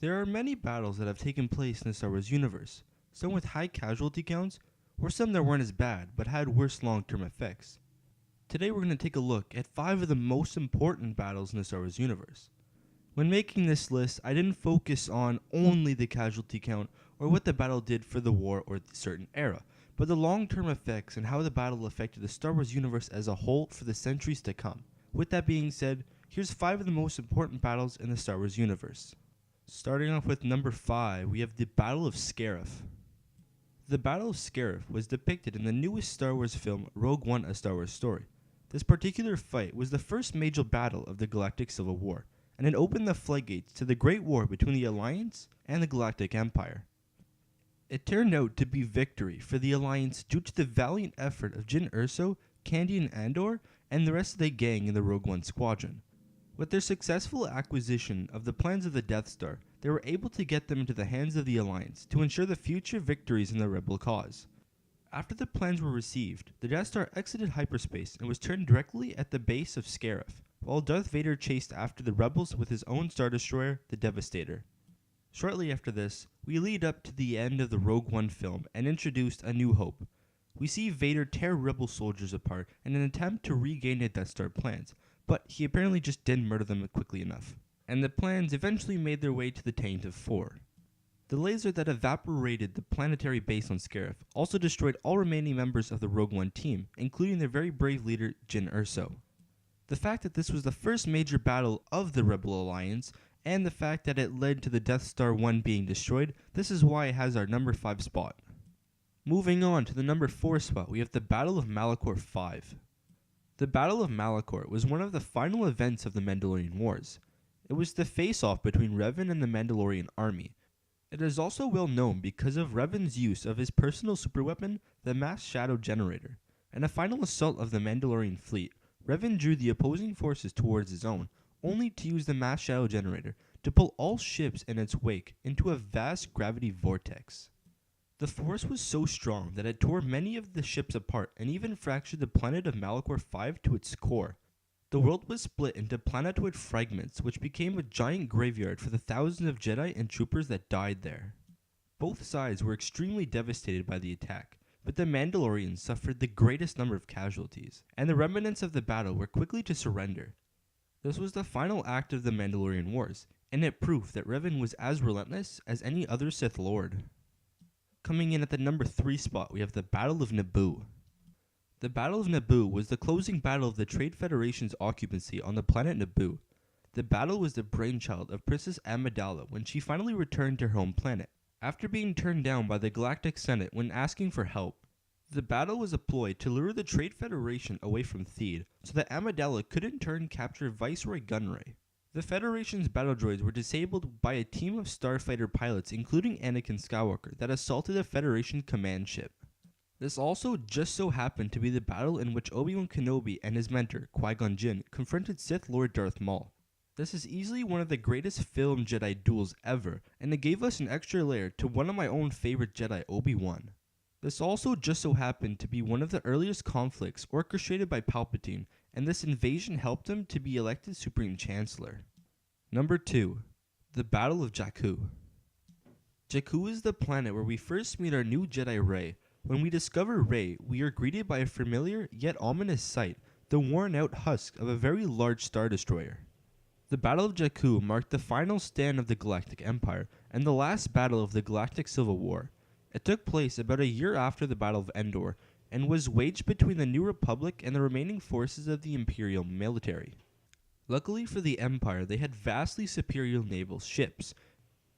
There are many battles that have taken place in the Star Wars universe, some with high casualty counts, or some that weren't as bad but had worse long-term effects. Today we're going to take a look at 5 of the most important battles in the Star Wars universe. When making this list, I didn't focus on only the casualty count or what the battle did for the war or the certain era, but the long-term effects and how the battle affected the Star Wars universe as a whole for the centuries to come. With that being said, here's 5 of the most important battles in the Star Wars universe. Starting off with number 5, we have the Battle of Scurf. The Battle of Scurf was depicted in the newest Star Wars film Rogue One: A Star Wars Story. This particular fight was the first major battle of the Galactic Civil War, and it opened the floodgates to the Great War between the Alliance and the Galactic Empire. It turned out to be victory for the Alliance due to the valiant effort of Jyn Erso, Candy and Endor, and the rest of the gang in the Rogue One squadron. With their successful acquisition of the plans of the Death Star, they were able to get them into the hands of the Alliance to ensure the future victories in the Rebel cause. After the plans were received, the Death Star exited hyperspace and was turned directly at the base of Scurf, while Darth Vader chased after the Rebels with his own Star Destroyer, the Devastator. Shortly after this, we lead up to the end of the Rogue One film and introduced A New Hope. We see Vader tear Rebel soldiers apart in an attempt to regain the Death Star plans, but he apparently just didn't murder them quickly enough, and the plans eventually made their way to the Taint 4. The laser that evaporated the planetary base on Scurf also destroyed all remaining members of the Rogue One team, including their very brave leader, Jyn Erso. The fact that this was the first major battle of the Rebel Alliance, and the fact that it led to the Death Star 1 being destroyed, this is why it has our number 5 spot. Moving on to the number 4 spot, we have the Battle of Malachor 5. The Battle of Malachor was one of the final events of the Mandalorian Wars. It was the face-off between Revan and the Mandalorian army. It is also well known because of Revan's use of his personal superweapon, the Mass Shadow Generator. In a final assault of the Mandalorian fleet, Revan drew the opposing forces towards his own, only to use the Mass Shadow Generator to pull all ships in its wake into a vast gravity vortex. The force was so strong that it tore many of the ships apart and even fractured the planet of Malachor 5 to its core. The world was split into planetoid fragments, which became a giant graveyard for the thousands of Jedi and troopers that died there. Both sides were extremely devastated by the attack, but the Mandalorians suffered the greatest number of casualties, and the remnants of the battle were quickly to surrender. This was the final act of the Mandalorian Wars, and it proved that Revan was as relentless as any other Sith Lord. Coming in at the number 3 spot, we have the Battle of Naboo. The Battle of Naboo was the closing battle of the Trade Federation's occupancy on the planet Naboo. The battle was the brainchild of Princess Amidala when she finally returned to her home planet, after being turned down by the Galactic Senate when asking for help. The battle was a ploy to lure the Trade Federation away from Theed, so that Amidala could in turn capture Viceroy Gunray. The Federation's battle droids were disabled by a team of starfighter pilots, including Anakin Skywalker, that assaulted a Federation command ship. This also just so happened to be the battle in which Obi-Wan Kenobi and his mentor, Qui-Gon Jinn, confronted Sith Lord Darth Maul. This is easily one of the greatest film Jedi duels ever, and it gave us an extra layer to one of my own favorite Jedi, Obi-Wan. This also just so happened to be one of the earliest conflicts orchestrated by Palpatine, and this invasion helped him to be elected Supreme Chancellor. Number 2. The Battle of Jakku. Jakku is the planet where we first meet our new Jedi Rey. When we discover Rey, we are greeted by a familiar yet ominous sight, the worn-out husk of a very large Star Destroyer. The Battle of Jakku marked the final stand of the Galactic Empire, and the last battle of the Galactic Civil War. It took place about a year after the Battle of Endor, and was waged between the New Republic and the remaining forces of the Imperial military. Luckily for the Empire, they had vastly superior naval ships,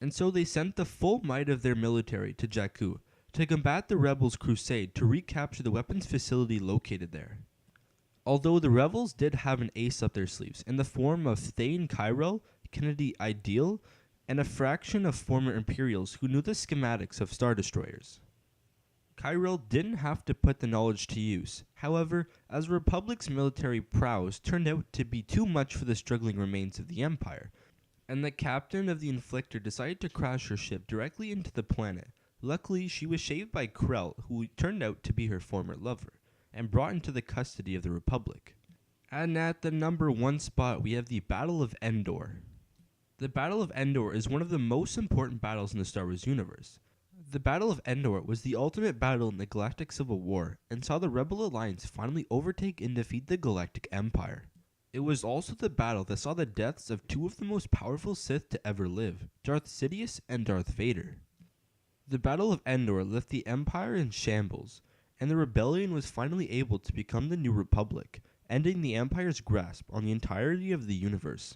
and so they sent the full might of their military to Jakku to combat the rebels' crusade to recapture the weapons facility located there. Although the rebels did have an ace up their sleeves in the form of Thane Kyrell, Kennedy Ideal, and a fraction of former Imperials who knew the schematics of Star Destroyers. Kyrell didn't have to put the knowledge to use. However, as the Republic's military prowess turned out to be too much for the struggling remains of the Empire, and the captain of the Inflictor decided to crash her ship directly into the planet. Luckily, she was saved by Krell, who turned out to be her former lover, and brought into the custody of the Republic. And at the number 1 spot, we have the Battle of Endor. The Battle of Endor is one of the most important battles in the Star Wars universe. The Battle of Endor was the ultimate battle in the Galactic Civil War and saw the Rebel Alliance finally overtake and defeat the Galactic Empire. It was also the battle that saw the deaths of two of the most powerful Sith to ever live, Darth Sidious and Darth Vader. The Battle of Endor left the Empire in shambles, and the rebellion was finally able to become the New Republic, ending the Empire's grasp on the entirety of the universe.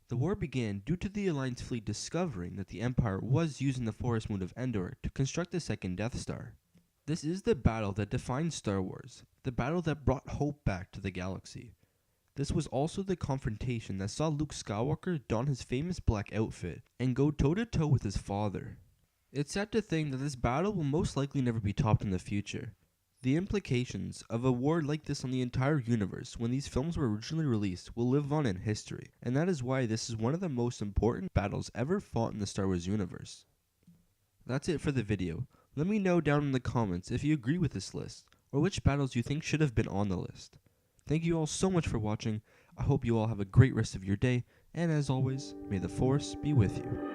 The war began due to the Alliance fleet discovering that the Empire was using the forest moon of Endor to construct the second Death Star. This is the battle that defined Star Wars, the battle that brought hope back to the galaxy. This was also the confrontation that saw Luke Skywalker don his famous black outfit and go toe-to-toe with his father. It's sad to think that this battle will most likely never be topped in the future. The implications of a war like this on the entire universe when these films were originally released will live on in history, and that is why this is one of the most important battles ever fought in the Star Wars universe. That's it for the video. Let me know down in the comments if you agree with this list, or which battles you think should have been on the list. Thank you all so much for watching. I hope you all have a great rest of your day, and as always, may the Force be with you.